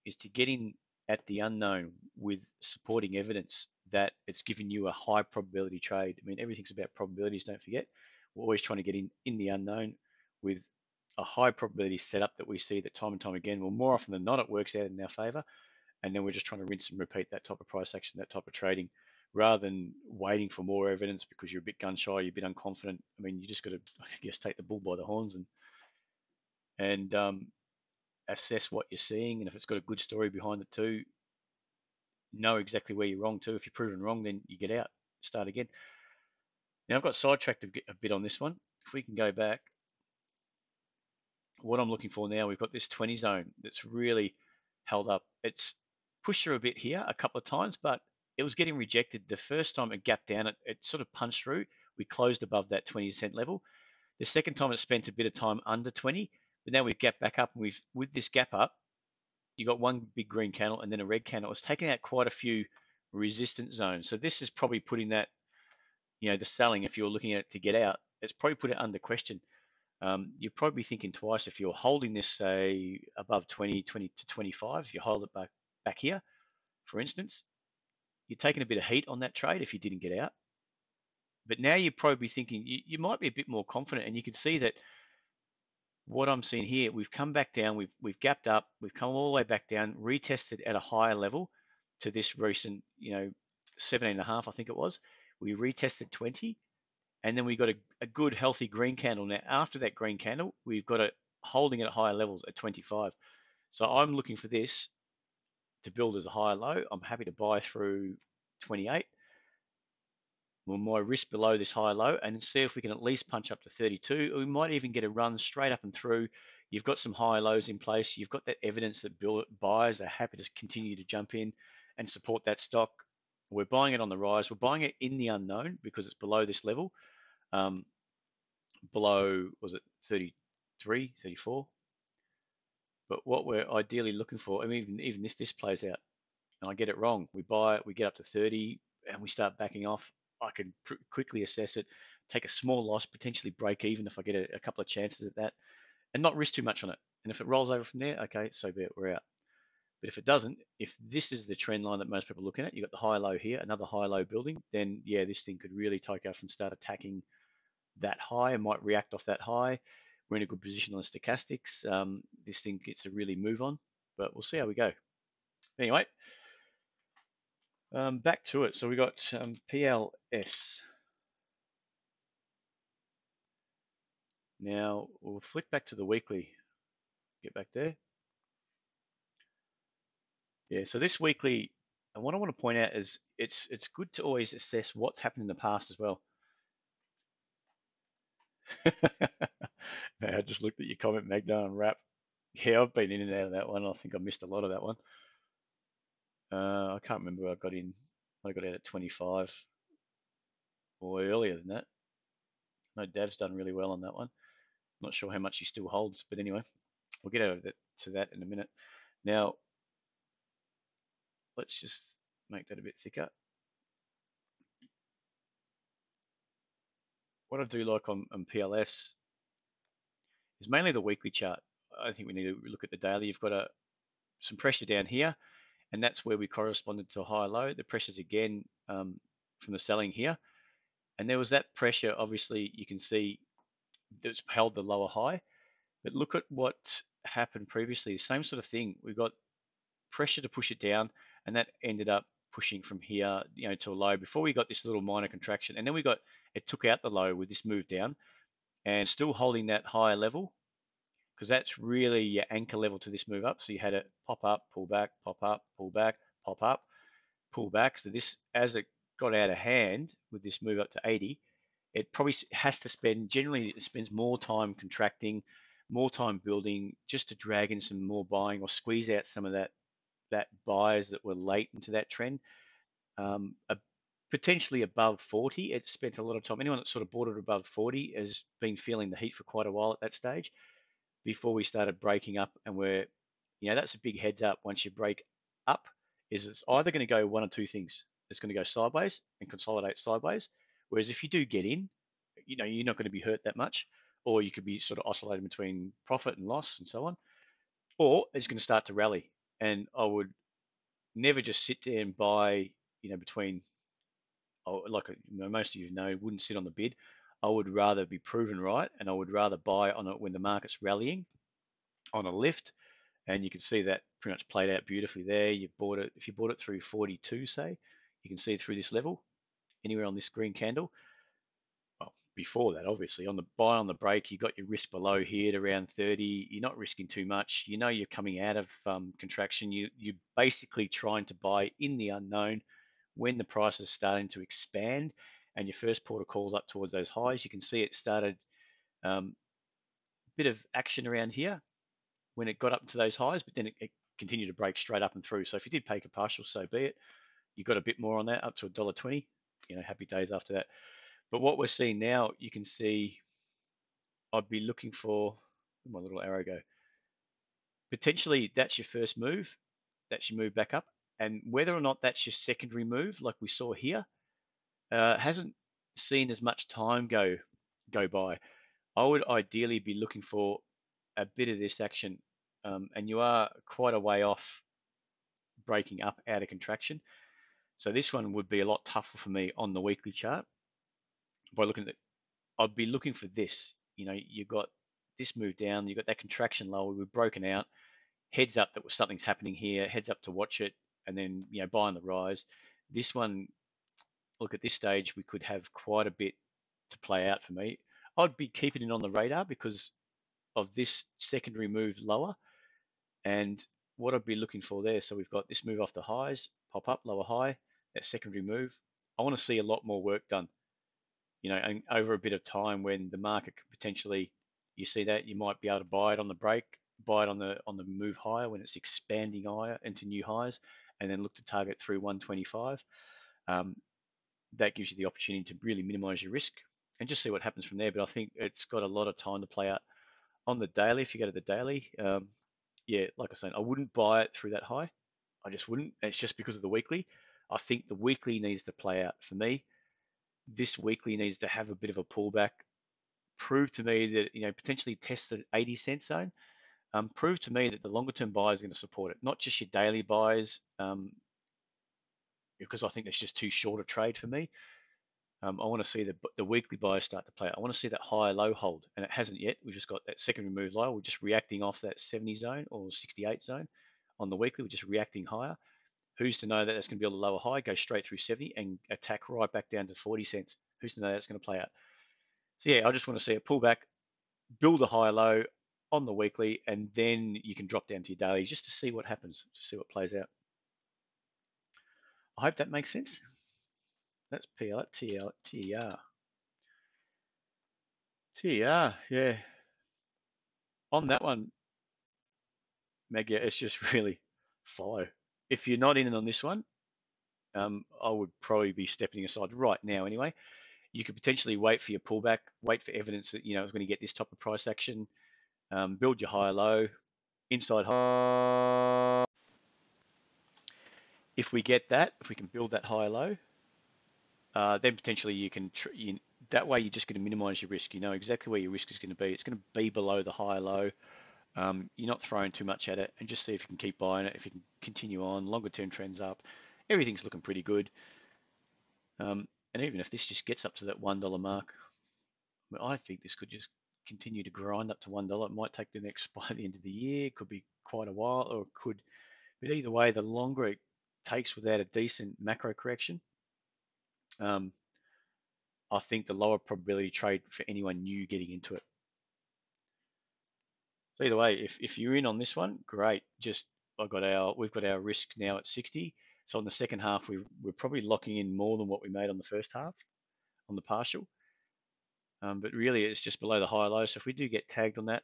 is to get in at the unknown with supporting evidence that it's given you a high probability trade. I mean, everything's about probabilities, don't forget. We're always trying to get in the unknown with a high probability setup that we see that time and time again. Well, more often than not, it works out in our favor. And then we're just trying to rinse and repeat that type of price action, that type of trading, rather than waiting for more evidence because you're a bit gun shy, you're a bit unconfident. I mean, you just got to, I guess, take the bull by the horns and assess what you're seeing, and if it's got a good story behind it too, know exactly where you're wrong too. If you're proven wrong, then you get out, start again. Now I've got sidetracked a bit on this one. If we can go back, what I'm looking for now, we've got this 20 zone that's really held up. It's pushed through a bit here a couple of times, but it was getting rejected. The first time it gapped down, it sort of punched through. We closed above that 20% level. The second time it spent a bit of time under 20, but now we've gapped back up, and with this gap up, you got one big green candle and then a red candle. It's taking out quite a few resistance zones. So this is probably putting that, the selling, if you're looking at it to get out, it's probably put it under question. You're probably thinking twice if you're holding this, say, above 20 to 25. If you hold it back here, for instance, you're taking a bit of heat on that trade if you didn't get out. But now you're probably thinking you might be a bit more confident, and you can see that what I'm seeing here, we've come back down, we've gapped up, we've come all the way back down, retested at a higher level to this recent, 17.5, I think it was. We retested 20, and then we got a good healthy green candle. Now after that green candle, we've got it holding it at higher levels at 25. So I'm looking for this to build as a higher low. I'm happy to buy through 28. Well, my risk below this high low, and see if we can at least punch up to 32. We might even get a run straight up and through. You've got some high lows in place. You've got that evidence that buyers are happy to continue to jump in and support that stock. We're buying it on the rise. We're buying it in the unknown because it's below this level. Below, was it 33, 34? But what we're ideally looking for, I mean, even this plays out, and I get it wrong. We buy it, we get up to 30, and we start backing off. I can quickly assess it, take a small loss, potentially break even if I get a couple of chances at that, and not risk too much on it. And if it rolls over from there, okay, so be it, we're out. But if it doesn't, if this is the trend line that most people are looking at, you've got the high low here, another high low building, then yeah, this thing could really take off and start attacking that high and might react off that high. We're in a good position on the stochastics. This thing gets a really move on, but we'll see how we go. Anyway, back to it. So we got PLS. Now we'll flick back to the weekly. Get back there. Yeah, so this weekly, and what I want to point out is it's good to always assess what's happened in the past as well. I just looked at your comment, Magna, and Wrap. Yeah, I've been in and out of that one. I think I missed a lot of that one. I can't remember where I got in. I got out at 25 or earlier than that. No, Dav's done really well on that one. Not sure how much he still holds, but anyway, we'll get over to that in a minute. Now, let's just make that a bit thicker. What I do like on PLS is mainly the weekly chart. I think we need to look at the daily. You've got some pressure down here, and that's where we corresponded to a high low. The pressure's again from the selling here. And there was that pressure, obviously, you can see that's held the lower high. But look at what happened previously. Same sort of thing. We got pressure to push it down, and that ended up pushing from here, to a low before we got this little minor contraction. And then it took out the low with this move down and still holding that higher level because that's really your anchor level to this move up. So you had it pop up, pull back, pop up, pull back, pop up, pull back. So this, as it got out of hand with this move up to 80, it probably has to generally it spends more time contracting, more time building just to drag in some more buying or squeeze out some of that buyers that were late into that trend. Potentially above 40, it spent a lot of time. Anyone that sort of bought it above 40 has been feeling the heat for quite a while at that stage before we started breaking up. And that's a big heads up. Once you break up, is it's either going to go one or two things. It's going to go sideways and consolidate sideways. Whereas if you do get in, you're not going to be hurt that much, or you could be sort of oscillating between profit and loss and so on, or it's going to start to rally. And I would never just sit there and buy, between, like most of you know, wouldn't sit on the bid. I would rather be proven right, and I would rather buy on it when the market's rallying on a lift. And you can see that pretty much played out beautifully there. If you bought it through 42, say, you can see through this level, anywhere on this green candle. well, before that, obviously, on the buy on the break, you got your risk below here at around 30. You're not risking too much. You know you're coming out of contraction. You're basically trying to buy in the unknown when the price is starting to expand and your first port of calls up towards those highs. You can see it started a bit of action around here when it got up to those highs, but then it continued to break straight up and through. So if you did take a partial, so be it. You got a bit more on that, up to $1.20. Happy days after that. But what we're seeing now, you can see I'd be looking for, where'd my little arrow go? Potentially that's your first move. That's your move back up. And whether or not that's your secondary move, like we saw here, hasn't seen as much time go by. I would ideally be looking for a bit of this action, and you are quite a way off breaking up out of contraction. So this one would be a lot tougher for me on the weekly chart. By looking at it, I'd be looking for this. You got this move down, you got that contraction lower, we've broken out, heads up that something's happening here, heads up to watch it, and then buy on the rise. This one, look, at this stage, we could have quite a bit to play out for me. I'd be keeping it on the radar because of this secondary move lower and what I'd be looking for there. So we've got this move off the highs, pop up, lower high, that secondary move. I want to see a lot more work done, and over a bit of time when the market could potentially, you see that, you might be able to buy it on the break, buy it on the move higher when it's expanding higher into new highs, and then look to target through 125. That gives you the opportunity to really minimize your risk and just see what happens from there. But I think it's got a lot of time to play out on the daily. If you go to the daily, yeah, like I was saying, I wouldn't buy it through that high. I just wouldn't. It's just because of the weekly. I think the weekly needs to play out for me. This weekly needs to have a bit of a pullback. Prove to me that, potentially test the 80 cent zone. Prove to me that the longer term buy is going to support it, not just your daily buys, because I think it's just too short a trade for me. I want to see the weekly buys start to play out. I want to see that high low hold, and it hasn't yet. We've just got that secondary move low. We're just reacting off that 70 zone or 68 zone on the weekly. We're just reacting higher. Who's to know that that's going to be on the lower high, go straight through 70 and attack right back down to 40 cents? Who's to know that's going to play out? So yeah, I just want to see a pullback, build a high low on the weekly, and then you can drop down to your daily just to see what happens, to see what plays out. I hope that makes sense. That's PL, TL, TER. TER, yeah. On that one, Meg, yeah, it's just really follow. If you're not in on this one, I would probably be stepping aside right now anyway. You could potentially wait for your pullback, wait for evidence that it's going to get this type of price action, build your high low, inside high. If we get that, if we can build that high low, then potentially you can, that way you're just going to minimize your risk. You know exactly where your risk is going to be. It's going to be below the high low. You're not throwing too much at it, and just see if you can keep buying it, if you can continue on, longer term trends up. Everything's looking pretty good. And even if this just gets up to that $1 mark, I think this could just continue to grind up to $1. It might take the next by the end of the year. It could be quite a while, or it could. But either way, the longer it takes without a decent macro correction, I think the lower probability trade for anyone new getting into it. So either way, if you're in on this one, great. Just we've got our risk now at 60. So on the second half, we're probably locking in more than what we made on the first half on the partial. But really, it's just below the high low. So if we do get tagged on that,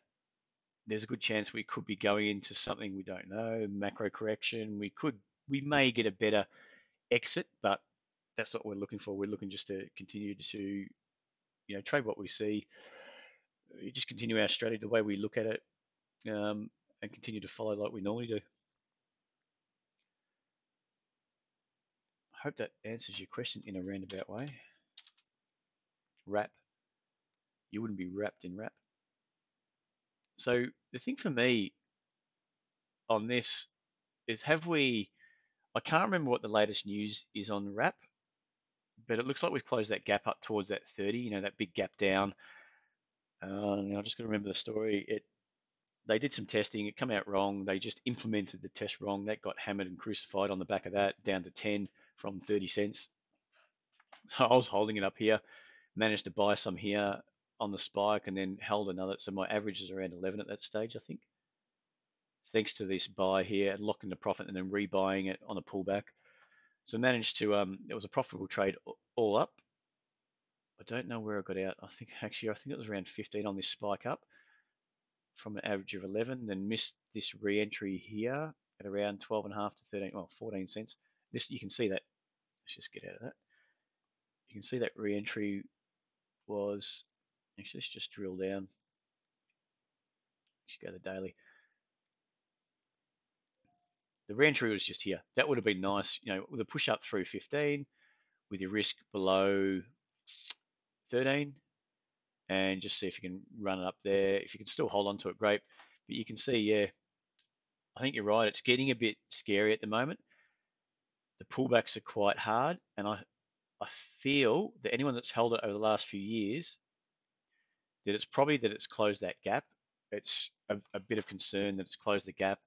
there's a good chance we could be going into something we don't know, macro correction. We may get a better exit, but that's not what we're looking for. We're looking just to continue to, trade what we see, just continue our strategy the way we look at it, and continue to follow like we normally do. I hope that answers your question in a roundabout way. Wrap. You wouldn't be wrapped in wrap. So the thing for me on this is, I can't remember what the latest news is on wrap, but it looks like we've closed that gap up towards that 30, that big gap down. I'm just going to remember the story. They did some testing. It came out wrong. They just implemented the test wrong. That got hammered and crucified on the back of that, down to 10 from 30 cents. So I was holding it up here. managed to buy some here on the spike and then held another. So my average is around 11 at that stage, I think, thanks to this buy here and locking the profit and then rebuying it on a pullback. So managed to, it was a profitable trade all up. I don't know where I got out. I think it was around 15 on this spike up from an average of 11, then missed this re-entry here at around 12.5 to 13, well, 14 cents. This, you can see that. Let's just get out of that. You can see that re-entry was, actually, let's just drill down. Let's go to the daily. The re-entry was just here. That would have been nice, with a push up through 15, with your risk below 13, and just see if you can run it up there. If you can still hold on to it, great. But you can see, yeah, I think you're right. It's getting a bit scary at the moment. The pullbacks are quite hard, and I feel that anyone that's held it over the last few years, that it's probably that it's closed that gap. It's a bit of concern that it's closed the gap.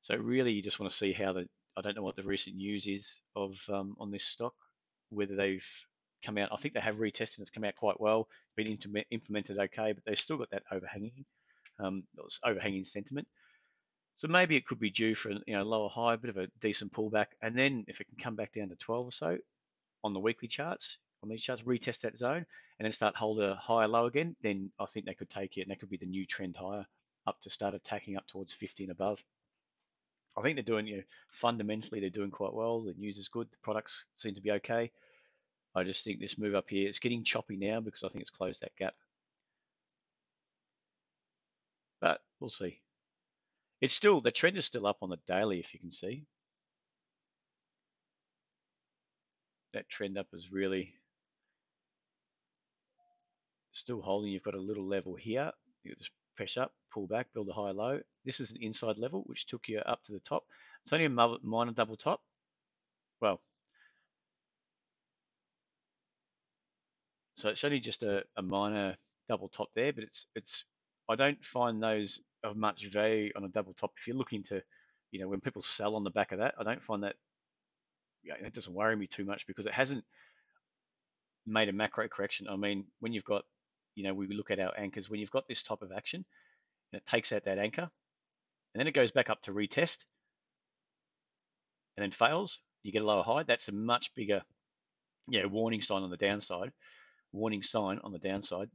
So really, you just want to see how I don't know what the recent news is of on this stock, whether they've come out. I think they have retested. It's come out quite well, been implemented okay, but they've still got that overhanging, overhanging sentiment. So maybe it could be due for lower high, a bit of a decent pullback, and then if it can come back down to 12 or so on the weekly charts, on these charts, retest that zone, and then start hold a higher low again, then I think they could take it, and that could be the new trend higher up to start attacking up towards 50 and above. I think they're doing, fundamentally they're doing quite well. The news is good. The products seem to be okay. I just think this move up here, it's getting choppy now because I think it's closed that gap. But we'll see. It's still, the trend is still up on the daily, if you can see. That trend up is really still holding. You've got a little level here. You just press up, pull back, build a high low. This is an inside level, which took you up to the top. It's only a minor double top. Well, so it's only just a minor double top there, but it's I don't find those of much value on a double top. If you're looking to, when people sell on the back of that, I don't find that, it doesn't worry me too much because it hasn't made a macro correction. I mean, when you've got, we look at our anchors, when you've got this type of action, and it takes out that anchor, and then it goes back up to retest, and then fails, you get a lower high. That's a much bigger, warning sign on the downside,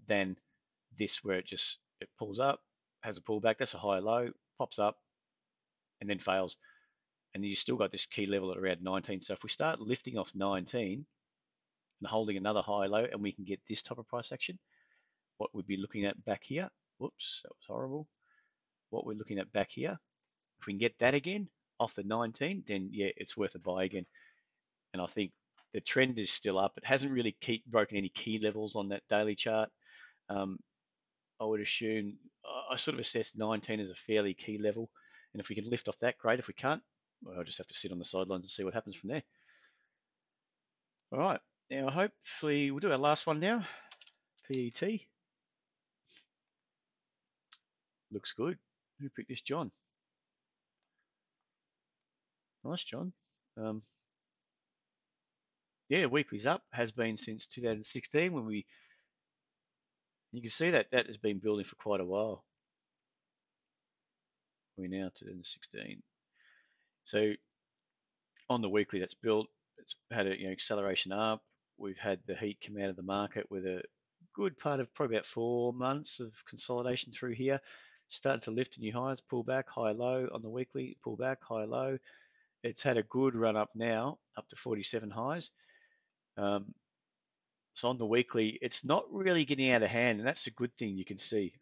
than this where it pulls up, has a pullback, that's a higher low, pops up, and then fails. And you still got this key level at around 19. So if we start lifting off 19 and holding another high low, and we can get this type of price action, what we'd be looking at back here, whoops, that was horrible. What we're looking at back here, if we can get that again off the 19, then yeah, it's worth a buy again. And I think the trend is still up. It hasn't really broken any key levels on that daily chart. I would assume I sort of assess 19 as a fairly key level. And if we can lift off that, great. If we can't, well, I'll just have to sit on the sidelines and see what happens from there. All right. Now, hopefully, we'll do our last one now. PET. Looks good. Who picked this? John. Nice, John. Yeah, weekly's up. Has been since 2016 when you can see that has been building for quite a while. We're now 2016. So on the weekly, that's built. It's had a acceleration up. We've had the heat come out of the market with a good part of probably about 4 months of consolidation through here. Started to lift to new highs, pull back, high low on the weekly, pull back, high low. It's had a good run up now, up to 47 highs. So on the weekly, it's not really getting out of hand, and that's a good thing. You can see.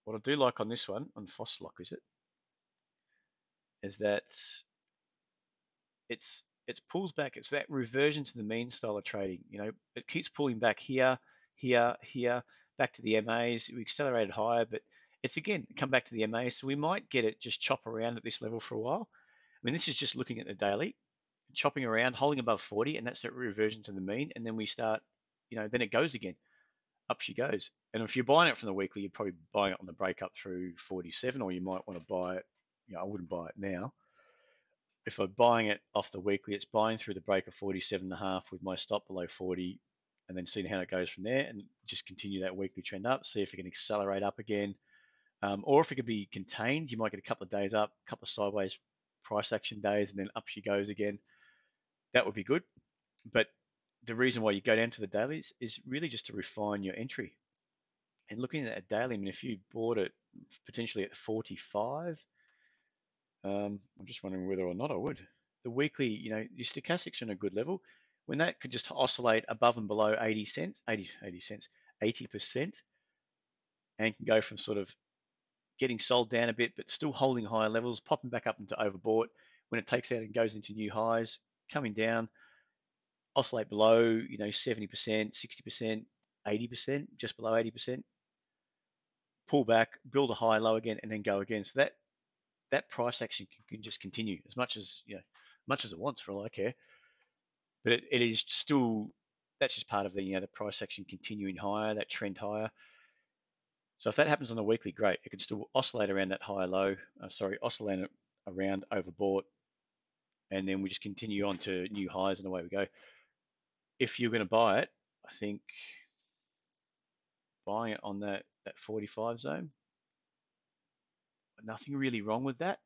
What I do like on this one, on Foslock, is that it's pulls back. It's that reversion to the mean style of trading. It keeps pulling back here, back to the MAs. We accelerated higher, but it's again come back to the MA. So we might get it just chop around at this level for a while. I mean, this is just looking at the daily, chopping around, holding above 40, and that's that reversion to the mean. And then we start, then it goes again. Up she goes. And if you're buying it from the weekly, you're probably buying it on the break up through 47, or you might want to buy it. I wouldn't buy it now. if I'm buying it off the weekly, it's buying through the break of 47.5 with my stop below 40, and then seeing how it goes from there, and just continue that weekly trend up, see if it can accelerate up again. Or if it could be contained, you might get a couple of days up, a couple of sideways price action days, and then up she goes again. That would be good. But the reason why you go down to the dailies is really just to refine your entry. And looking at a daily, I mean, if you bought it potentially at 45, I'm just wondering whether or not I would. The weekly, your stochastics are in a good level. When that could just oscillate above and below 80 cents, 80 cents, 80%, and can go from sort of getting sold down a bit, but still holding higher levels, popping back up into overbought. When it takes out and goes into new highs, coming down, oscillate below, 70%, 60%, 80%, just below 80%, pull back, build a high low again, and then go again. So that price action can just continue as much as much as it wants for all I care. But it is still, that's just part of the price action continuing higher, that trend higher. So if that happens on a weekly, great. It can still oscillate around that high low. Oscillate around overbought, and then we just continue on to new highs, and away we go. If you're going to buy it, I think buying it on that 45 zone, nothing really wrong with that.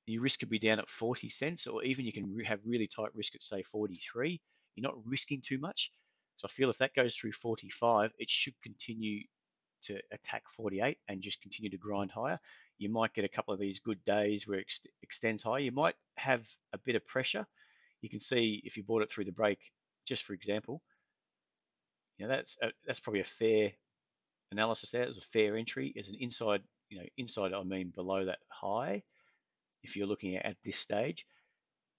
Your risk could be down at 40 cents, or even you can have really tight risk at say 43. You're not risking too much. So I feel if that goes through 45, it should continue to attack 48 and just continue to grind higher. You might get a couple of these good days where it extends higher. You might have a bit of pressure. You can see if you bought it through the break, just for example, that's probably a fair analysis there. It was a fair entry. As an inside, inside I mean below that high. If you're looking at this stage,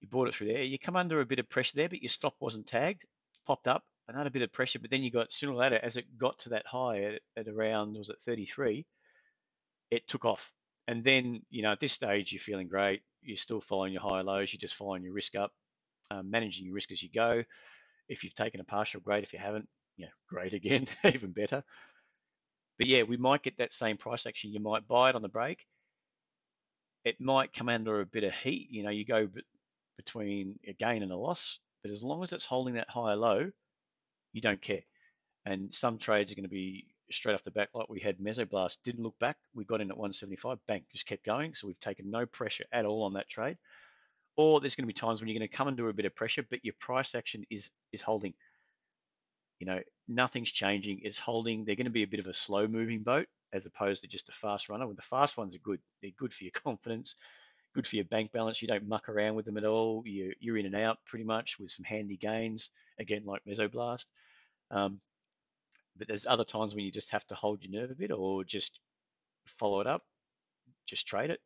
you bought it through there. You come under a bit of pressure there, but your stop wasn't tagged. Popped up, another bit of pressure, but then you got sooner or later, as it got to that high at around, was it 33, it took off. And then, at this stage, you're feeling great. You're still following your high lows. You're just following your risk up, managing your risk as you go. If you've taken a partial, great. If you haven't, great again, even better. But yeah, we might get that same price action. You might buy it on the break. It might come under a bit of heat. You go between a gain and a loss, but as long as it's holding that higher low, you don't care. And some trades are going to be straight off the back, like we had Mesoblast, didn't look back. We got in at 175, bank, just kept going. So we've taken no pressure at all on that trade. Or there's going to be times when you're going to come under a bit of pressure, but your price action is holding. Nothing's changing. It's holding. They're going to be a bit of a slow moving boat as opposed to just a fast runner. Well, the fast ones are good. They're good for your confidence, good for your bank balance. You don't muck around with them at all. You're in and out pretty much with some handy gains, again, like Mesoblast. But there's other times when you just have to hold your nerve a bit or just follow it up, just trade it.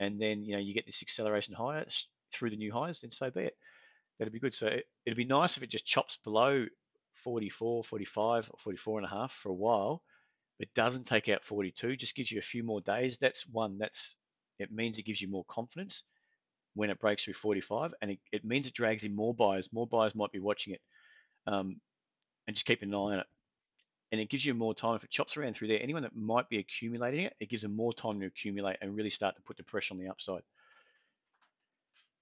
And then, you get this acceleration higher through the new highs, then so be it. That'd be good. So it'd be nice if it just chops below 44, 45, or 44 and a half for a while, but doesn't take out 42, just gives you a few more days. It means it gives you more confidence when it breaks through 45, and it means it drags in more buyers. More buyers might be watching it, and just keep an eye on it. And it gives you more time. If it chops around through there, anyone that might be accumulating it gives them more time to accumulate and really start to put the pressure on the upside.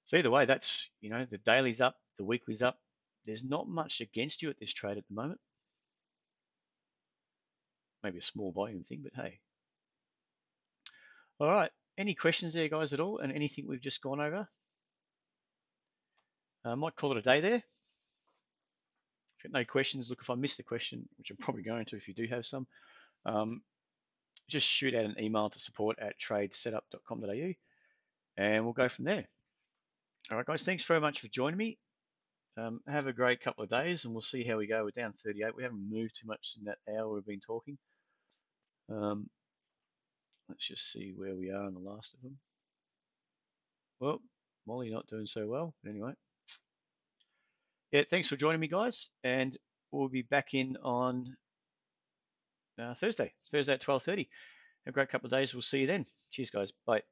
So either way, that's, the daily's up, the weekly's up. There's not much against you at this trade at the moment. Maybe a small volume thing, but hey. All right. Any questions there, guys, at all? And anything we've just gone over? I might call it a day there. If you've got no questions, look, if I missed the question, which I'm probably going to if you do have some, just shoot out an email to support@tradesetup.com.au and we'll go from there. All right, guys, thanks very much for joining me. Have a great couple of days and we'll see how we go. We're down 38. We haven't moved too much in that hour we've been talking. Let's just see where we are in the last of them. Well, Molly not doing so well, but anyway. Yeah, thanks for joining me, guys, and we'll be back in on Thursday at 12:30. Have a great couple of days. We'll see you then. Cheers, guys. Bye.